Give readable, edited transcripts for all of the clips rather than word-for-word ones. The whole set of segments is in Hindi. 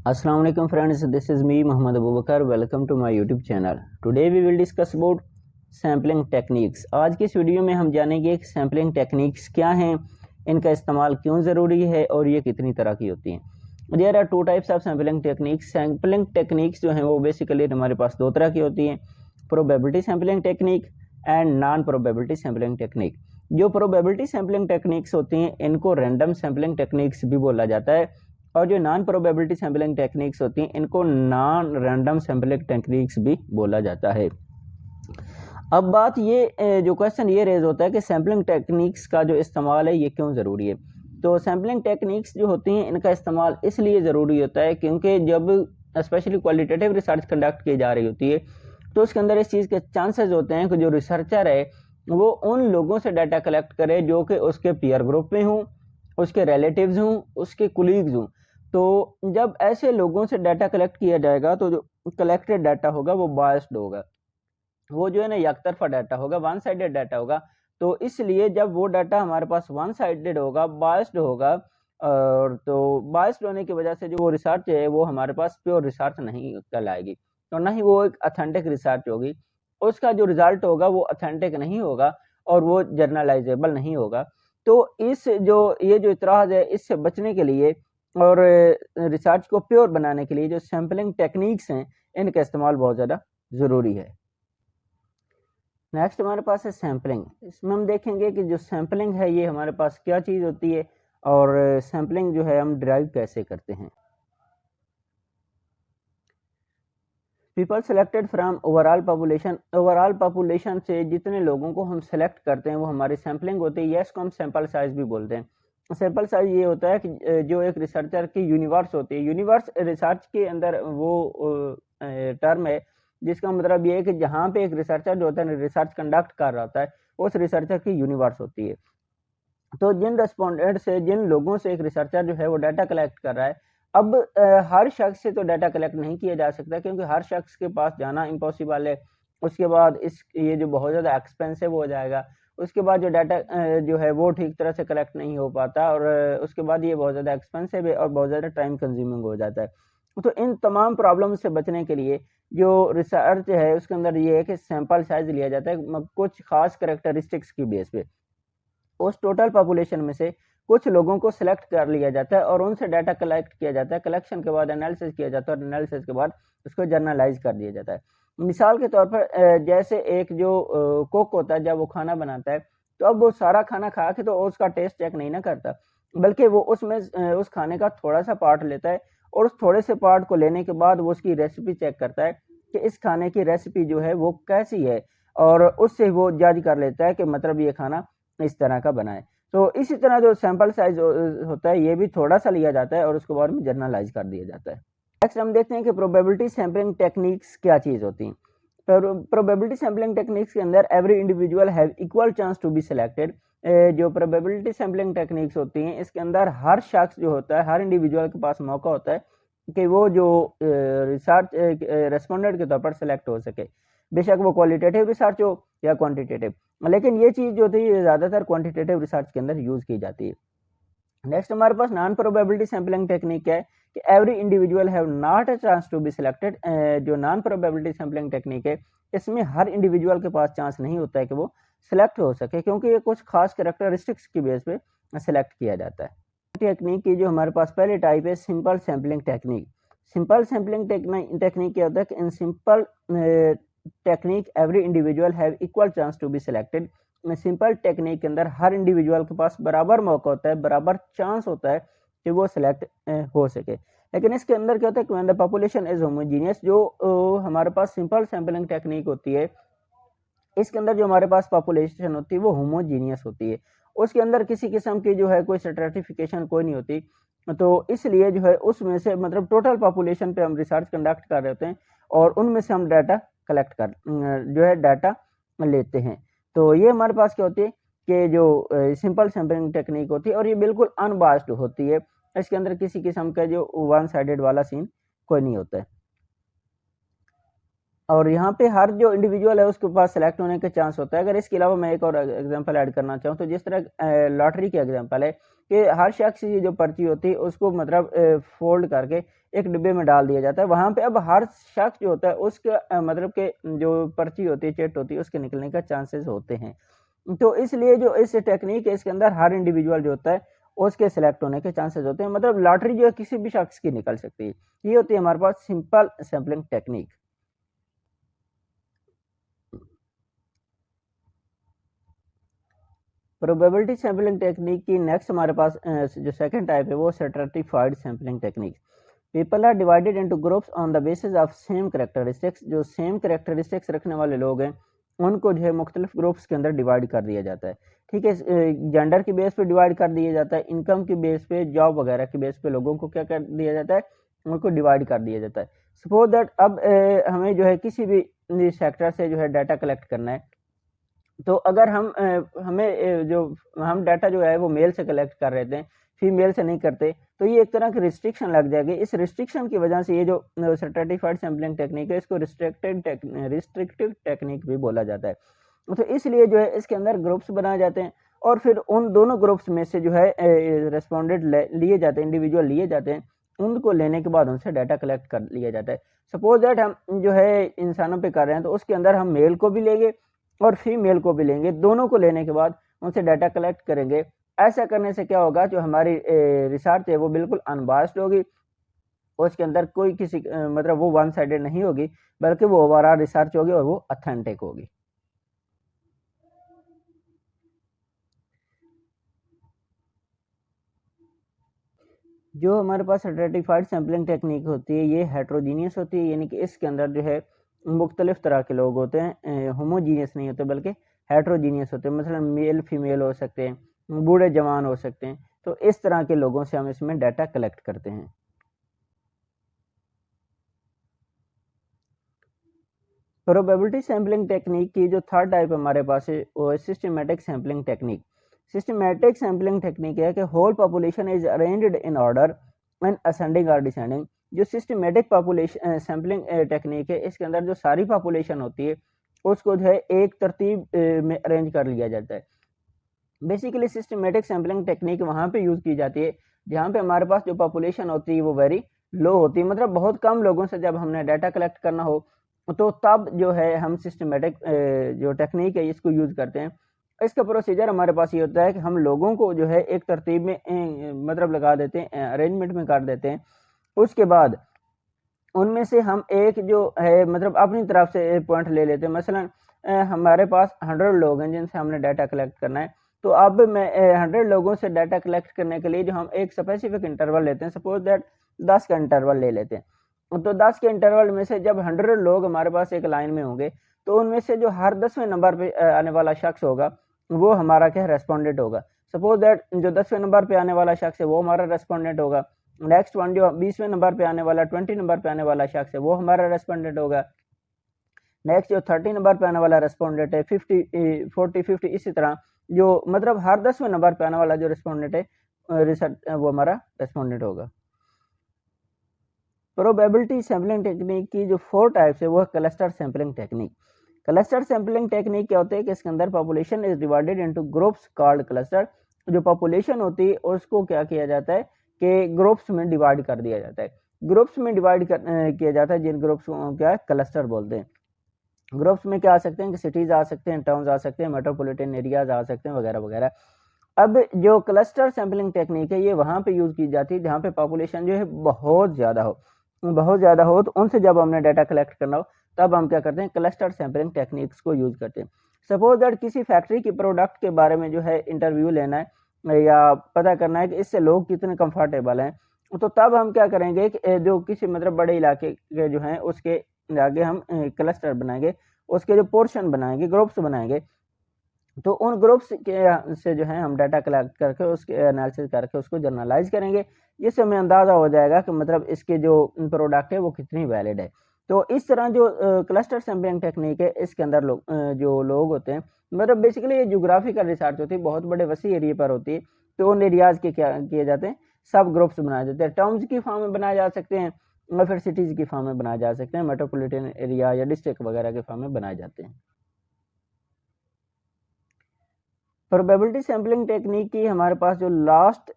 Assalamu alaikum friends, this is me Muhammad Abu Bakar. Welcome to my YouTube channel. Today we will discuss about sampling techniques. आज की इस वीडियो में हम जानेंगे कि सैम्पलिंग टेक्निक्स क्या हैं, इनका इस्तेमाल क्यों ज़रूरी है और ये कितनी तरह की होती हैं। There are two types of sampling techniques. Sampling techniques जो हैं वो बेसिकली हमारे पास दो तरह की होती हैं, probability sampling technique and non probability sampling technique. जो प्रोबेबिलिटी सैम्पलिंग टेक्निक्स होती हैं इनको रैंडम सैम्पलिंग टेक्निक्स भी बोला जाता है, और जो नॉन प्रोबेबिलिटी सैम्पलिंग टेक्निक्स होती हैं इनको नॉन रैंडम सैम्पलिंग टेक्निक्स भी बोला जाता है। अब बात ये जो क्वेश्चन ये रेज होता है कि सैम्पलिंग टेक्निक्स का जो इस्तेमाल है ये क्यों ज़रूरी है। तो सैम्पलिंग टेक्निक्स जो होती हैं इनका इस्तेमाल इसलिए ज़रूरी होता है क्योंकि जब स्पेशली क्वालिटेटिव रिसर्च कंडक्ट की जा रही होती है तो उसके अंदर इस चीज़ के चांसेस होते हैं कि जो रिसर्चर है वो उन लोगों से डाटा कलेक्ट करे जो कि उसके पीयर ग्रुप में हों, उसके रिलेटिव्स हों, उसके कुलीग्स हों। तो जब ऐसे लोगों से डाटा कलेक्ट किया जाएगा तो जो कलेक्टेड डाटा होगा वो बायस्ड होगा, वो जो है ना एक तरफा डाटा होगा, वन साइडेड डाटा होगा। तो इसलिए जब वो डाटा हमारे पास वन साइडेड होगा, बायस्ड होगा, और तो बायस्ड होने की वजह से जो वो रिसर्च है वो हमारे पास प्योर रिसर्च नहीं कहलाएगी और ना ही वो एक अथेंटिक रिसर्च होगी। उसका जो रिजल्ट होगा वो अथेंटिक नहीं होगा और वो जर्नलाइजेबल नहीं होगा। तो इस जो ये जो इतराज़ है इससे बचने के लिए और रिसर्च को प्योर बनाने के लिए जो सैम्पलिंग टेक्निक्स हैं इनका इस्तेमाल बहुत ज़्यादा ज़रूरी है। नेक्स्ट हमारे पास है सैम्पलिंग। इसमें हम देखेंगे कि जो सैम्पलिंग है ये हमारे पास क्या चीज़ होती है और सैम्पलिंग जो है हम ड्राइव कैसे करते हैं। People selected from overall population. Overall population से जितने लोगों को हम सेलेक्ट करते हैं वो हमारी सैम्पलिंग होती है, या इसको हम सैंपल साइज भी बोलते हैं। सैंपल साइज ये होता है कि जो एक रिसर्चर की यूनिवर्स होती है, यूनिवर्स रिसर्च के अंदर वो टर्म है जिसका मतलब ये है कि जहाँ पे एक रिसर्चर जो होता है रिसर्च कंडक्ट कर रहा होता है उस रिसर्चर की यूनिवर्स होती है। तो जिन रेस्पोंडेंट से, जिन लोगों से एक रिसर्चर जो है वो डाटा कलेक्ट कर रहा है, अब हर शख्स से तो डाटा कलेक्ट नहीं किया जा सकता क्योंकि हर शख्स के पास जाना इम्पॉसिबल है। उसके बाद ये जो बहुत ज़्यादा एक्सपेंसिव हो जाएगा, उसके बाद जो डाटा जो है वो ठीक तरह से कलेक्ट नहीं हो पाता, और उसके बाद ये बहुत ज़्यादा एक्सपेंसिव है और बहुत ज़्यादा टाइम कंज्यूमिंग हो जाता है। तो इन तमाम प्रॉब्लम से बचने के लिए जो रिसर्च है उसके अंदर ये है कि सैंपल साइज लिया जाता है कुछ खास करेक्टरिस्टिक्स की बेस पे। उस टोटल पॉपुलेशन में से कुछ लोगों को सिलेक्ट कर लिया जाता है और उनसे डाटा कलेक्ट किया जाता है। कलेक्शन के बाद एनालिसिस किया जाता है और एनालिसिस के बाद उसको जर्नलाइज कर दिया जाता है। मिसाल के तौर पर जैसे एक जो कुक होता है जब वो खाना बनाता है तो अब वो सारा खाना खा के तो उसका टेस्ट चेक नहीं ना करता, बल्कि वो उसमें उस खाने का थोड़ा सा पार्ट लेता है और उस थोड़े से पार्ट को लेने के बाद वो उसकी रेसिपी चेक करता है कि इस खाने की रेसिपी जो है वो कैसी है, और उससे वो जज कर लेता है कि मतलब ये खाना इस तरह का बनाए। तो इसी तरह जो सैंपल साइज होता है ये भी थोड़ा सा लिया जाता है और उसके बाद में जर्नलाइज कर दिया जाता है। नेक्स्ट हम देखते हैं कि प्रोबेबिलिटी सैम्पलिंग टेक्निक्स क्या चीज़ होती हैं। प्रोबेबिलिटी सैम्पलिंग टेक्निक्स के अंदर every individual have equal chance to be selected. जो प्रोबेबिलिटी सैम्पलिंग टेक्निक्स होती हैं इसके अंदर हर शख्स जो होता है, हर इंडिविजुअल के पास मौका होता है कि वो जो रिसर्च रेस्पोंडेंट के तौर पर सिलेक्ट हो सके, बेशक वो क्वालिटेटिव रिसर्च हो या क्वांटिटेटिव, लेकिन ये चीज़ जो थी ये ज़्यादातर क्वांटिटेटिव रिसर्च के अंदर यूज़ की जाती है। नेक्स्ट हमारे पास नॉन प्रोबेबिलिटी सैम्पलिंग टेक्निक है कि every individual have not a chance to be selected. जो नॉन प्रोबेबिलिटी सैम्पलिंग टेक्निक है इसमें हर इंडिविजुअल के पास चांस नहीं होता है कि वो सिलेक्ट हो सके क्योंकि ये कुछ खास कैरेक्टरिस्टिक्स की बेस पे सिलेक्ट किया जाता है। टेक्निक की जो हमारे पास पहली टाइप है simple sampling technique. Simple sampling technique क्या होता है कि in simple technique every individual have equal chance to be selected. Simple technique के अंदर हर इंडिविजुअल के पास बराबर मौका होता है, बराबर चांस होता है कि वो सिलेक्ट हो सके। लेकिन इसके अंदर क्या होता है कि when the population is homogeneous, जो हमारे पास सिंपल सैम्पलिंग टेक्निक होती है इसके अंदर जो हमारे पास पॉपुलेशन होती है वो होमोजीनियस होती है, उसके अंदर किसी किस्म की जो है कोई स्ट्रेटिफिकेशन कोई नहीं होती। तो इसलिए जो है उसमें से मतलब टोटल पॉपुलेशन पे हम रिसर्च कंडक्ट कर रहे होते हैं और उनमें से हम डाटा कलेक्ट कर जो है डाटा लेते हैं। तो ये हमारे पास क्या होती है कि जो सिंपल सैम्पलिंग टेक्निक होती है और ये बिल्कुल अनबायस्ड होती है, इसके अंदर किसी किस्म का जो वन साइडेड वाला सीन कोई नहीं होता है। और यहाँ पे हर जो इंडिविजुअल है उसके पास सेलेक्ट होने का चांस होता है। अगर इसके अलावा मैं एक और एग्जांपल ऐड करना चाहूँ तो जिस तरह लॉटरी की एग्जांपल है कि हर शख्स की जो पर्ची होती है उसको मतलब फोल्ड करके एक डिब्बे में डाल दिया जाता है। वहाँ पे अब हर शख्स जो होता है उसके मतलब के जो पर्ची होती है, चिट होती है, उसके निकलने का चांसेस होते हैं। तो इसलिए जो इस टेक्निक है इसके अंदर हर इंडिविजुअल जो होता है उसके सिलेक्ट होने के चांसेस होते हैं। मतलब लॉटरी जो है किसी भी शख्स की निकल सकती है। ये होती है हमारे पास simple sampling technique. Probability sampling technique की नेक्स्ट हमारे पास जो सेकंड टाइप है वो stratified sampling technique. People are divided into groups on the basis of same characteristics. जो सेम कैरेक्टरिस्टिक्स रखने वाले लोग हैं उनको जो है मुख्तलिफ ग्रुप्स के अंदर डिवाइड कर दिया जाता है। ठीक है, जेंडर की बेस पे डिवाइड कर दिया जाता है, इनकम की बेस पे, जॉब वगैरह की बेस पे लोगों को क्या कर दिया जाता है, उनको डिवाइड कर दिया जाता है। सपोज दैट अब हमें जो है किसी भी सेक्टर से जो है डाटा कलेक्ट करना है, तो अगर हमें जो हम डाटा जो है वो मेल से कलेक्ट कर रहे थे, फीमेल से नहीं करते, तो ये एक तरह की रिस्ट्रिक्शन लग जाएगी। इस रिस्ट्रिक्शन की वजह से ये जो स्ट्रैटिफाइड सैम्पलिंग टेक्निक है इसको रिस्ट्रिक्टिव टेक्निक भी बोला जाता है। तो इसलिए जो है इसके अंदर ग्रुप्स बनाए जाते हैं और फिर उन दोनों ग्रुप्स में से जो है रेस्पोंडेंट लिए जाते हैं, इंडिविजुअल लिए जाते हैं। उनको लेने के बाद उनसे डाटा कलेक्ट कर लिया जाता है। सपोज दैट हम जो है इंसानों पे कर रहे हैं तो उसके अंदर हम मेल को भी लेंगे और फीमेल को भी लेंगे। दोनों को लेने के बाद उनसे डाटा कलेक्ट करेंगे। ऐसा करने से क्या होगा, जो हमारी रिसर्च है वो बिल्कुल अनबायस्ड होगी। उसके अंदर कोई किसी मतलब वो वन साइडेड नहीं होगी, बल्कि वो ओवरऑल रिसर्च होगी और वो ऑथेंटिक होगी। जो हमारे पास स्ट्रैटिफाइड सैम्पलिंग टेक्निक होती है ये हेट्रोजीनियस होती है, यानी कि इसके अंदर जो है मुख्तलिफ तरह के लोग होते हैं, होमोजीनियस नहीं होते बल्कि हेट्रोजीनियस होते हैं। मतलब मेल फीमेल हो सकते हैं, बूढ़े जवान हो सकते हैं। तो इस तरह के लोगों से हम इसमें डाटा कलेक्ट करते हैं। प्रोबेबिलिटी सैम्पलिंग टेक्निक की जो थर्ड टाइप हमारे पास है वो है systematic sampling technique. Systematic sampling technique है कि whole population is arranged in order and ascending और डिसेंडिंग। जो सिस्टमेटिक पॉपुलेशन सैम्पलिंग टेक्निक है इसके अंदर जो सारी पॉपुलेशन होती है उसको जो है एक तरतीब में अरेंज कर लिया जाता है। बेसिकली सिस्टमेटिक सैम्पलिंग टेक्निक वहाँ पे यूज़ की जाती है जहाँ पे हमारे पास जो पॉपुलेशन होती है वो वेरी लो होती है। मतलब बहुत कम लोगों से जब हमने डाटा कलेक्ट करना हो तो तब जो है हम सिस्टमेटिक जो टेक्निक है इसको यूज़ करते हैं। इसका प्रोसीजर हमारे पास ये होता है कि हम लोगों को जो है एक तरतीब में मतलब लगा देते हैं, अरेंजमेंट में कर देते हैं। उसके बाद उनमें से हम एक जो है मतलब अपनी तरफ से पॉइंट ले लेते हैं। मसलन हमारे पास 100 लोग हैं जिनसे हमने डाटा कलेक्ट करना है। तो अब मैं 100 लोगों से डाटा कलेक्ट करने के लिए जो हम एक स्पेसिफिक इंटरवल लेते हैं, सपोज दैट 10 का इंटरवल ले लेते हैं। तो 10 के इंटरवल में से जब 100 लोग हमारे पास एक लाइन में होंगे तो उनमें से जो हर 10वें नंबर पे आने वाला शख्स होगा वो हमारा क्या रेस्पोंडेंट होगा। सपोज दैट जो 10वें नंबर पे आने वाला शख्स है वो हमारा रेस्पोंडेंट होगा। नेक्स्ट वन जो 20वें नंबर पे आने वाला 20 नंबर पे आने वाला शख्स है वो हमारा रेस्पोंडेंट होगा। नेक्स्ट जो 30 नंबर पे आने वाला रेस्पोंडेंट है, 50 40 50 इसी तरह जो मतलब हर 10वें नंबर पे आने वाला जो रेस्पोंडेंट है रिसर्च वो हमारा रेस्पोंडेंट होगा। प्रोबेबिलिटी सैम्पलिंग टेक्निक की जो 4 टाइप्स है वो है cluster sampling technique. Cluster sampling technique क्या होते हैं कि इसके अंदर population is divided into groups called cluster. जो पॉपुलेशन होती है उसको क्या किया जाता है कि ग्रुप्स में डिवाइड कर दिया जाता है। ग्रुप्स में डिवाइड किया जाता है जिन ग्रुप्स को क्या है क्लस्टर बोलते हैं। ग्रुप्स में क्या आ सकते हैं कि सिटीज आ सकते हैं, टाउन्स आ सकते हैं, मेट्रोपॉलिटन एरियाज आ सकते हैं, वगैरह वगैरह। अब जो क्लस्टर सैम्पलिंग टेक्निक है ये वहाँ पे यूज़ की जाती है जहाँ पे पॉपुलेशन जो है बहुत ज़्यादा हो तो उनसे जब हमने डाटा कलेक्ट करना हो तब हम क्या करते हैं क्लस्टर सैम्पलिंग टेक्निक्स को यूज़ करते हैं। सपोज दैट किसी फैक्ट्री की प्रोडक्ट के बारे में जो है इंटरव्यू लेना है या पता करना है कि इससे लोग कितने कंफर्टेबल हैं, तो तब हम क्या करेंगे कि जो किसी मतलब बड़े इलाके के जो हैं उसके आगे हम क्लस्टर बनाएंगे, उसके जो पोर्शन बनाएंगे, ग्रुप्स बनाएंगे। तो उन ग्रुप्स के से जो है हम डाटा कलेक्ट करके उसके एनालिसिस करके उसको जर्नलाइज करेंगे, जिससे हमें अंदाज़ा हो जाएगा कि मतलब इसके जो प्रोडक्ट है वो कितनी वैलिड है। तो इस तरह जो क्लस्टर सैम्पलिंग टेक्निक है इसके अंदर जो लोग होते हैं मतलब बेसिकली ये ज्योग्राफिकल रिसर्च होती है, बहुत बड़े वसी एरिया पर होती है। तो उन एरियाज़ के क्या किए जाते हैं सब ग्रुप्स बनाए जाते हैं। टर्म्स की फॉर्म में बनाए जा सकते हैं और फिर सिटीज़ की फॉर्म में बनाए जा सकते हैं, मेट्रोपॉलिटन एरिया या डिस्ट्रिक्ट वगैरह के फॉर्म में बनाए जाते हैं। प्रोबेबिलिटी सैम्पलिंग टेक्निक की हमारे पास जो लास्ट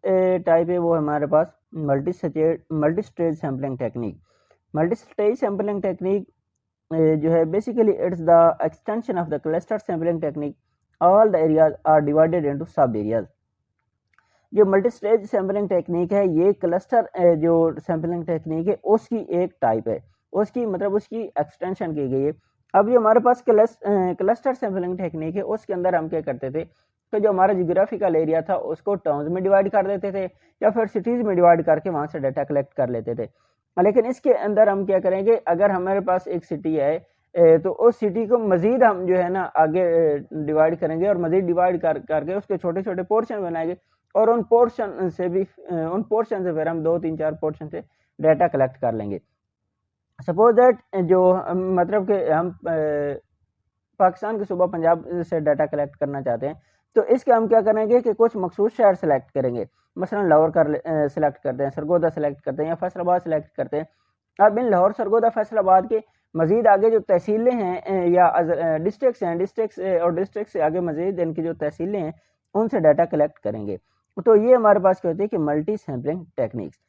टाइप है वो हमारे पास multi stage sampling technique. Multi stage sampling technique जो है basically it's the extension of the cluster sampling technique, all the areas are divided into sub areas. जो मल्टी स्टेज सैम्पलिंग टेक्निक है ये क्लस्टर जो सैम्पलिंग टेक्निक है उसकी एक टाइप है, उसकी मतलब उसकी एक्सटेंशन की गई है। अब जो हमारे पास क्लस्टर सैम्पलिंग टेक्निक है उसके अंदर हम क्या करते थे कि जो हमारा जियोग्राफिकल एरिया था उसको टाउन्स में डिवाइड कर देते थे या फिर सिटीज़ में डिवाइड करके वहाँ से डाटा कलेक्ट कर लेते थे। लेकिन इसके अंदर हम क्या करेंगे, अगर हमारे पास एक सिटी है तो उस सिटी को मज़ीद हम जो है ना आगे डिवाइड करेंगे और मज़ीद डिवाइड करके उसके छोटे छोटे पोर्शन बनाएंगे और उन पोर्शन से फिर हम 2-3-4 पोर्शन से डाटा कलेक्ट कर लेंगे। सपोज दैट जो मतलब कि हम पाकिस्तान के सूबा पंजाब से डाटा कलेक्ट करना चाहते हैं तो इसके हम क्या करेंगे कि कुछ मखसूस शहर सेलेक्ट करेंगे, मसलन लाहौर का सेलेक्ट करते हैं, सरगोदा सेलेक्ट करते हैं या फैसलाबाद सेलेक्ट करते हैं। अब इन लाहौर, सरगोदा, फैसलाबाद के मज़ीद आगे जो तहसीलें हैं या डिस्ट्रिक्ट्स हैं, डिस्ट्रिक्ट से आगे मज़ीद इनकी जो तहसीलें हैं उनसे डाटा कलेक्ट करेंगे। तो ये हमारे पास क्या होती है कि मल्टी सैम्पलिंग टेक्निक्स।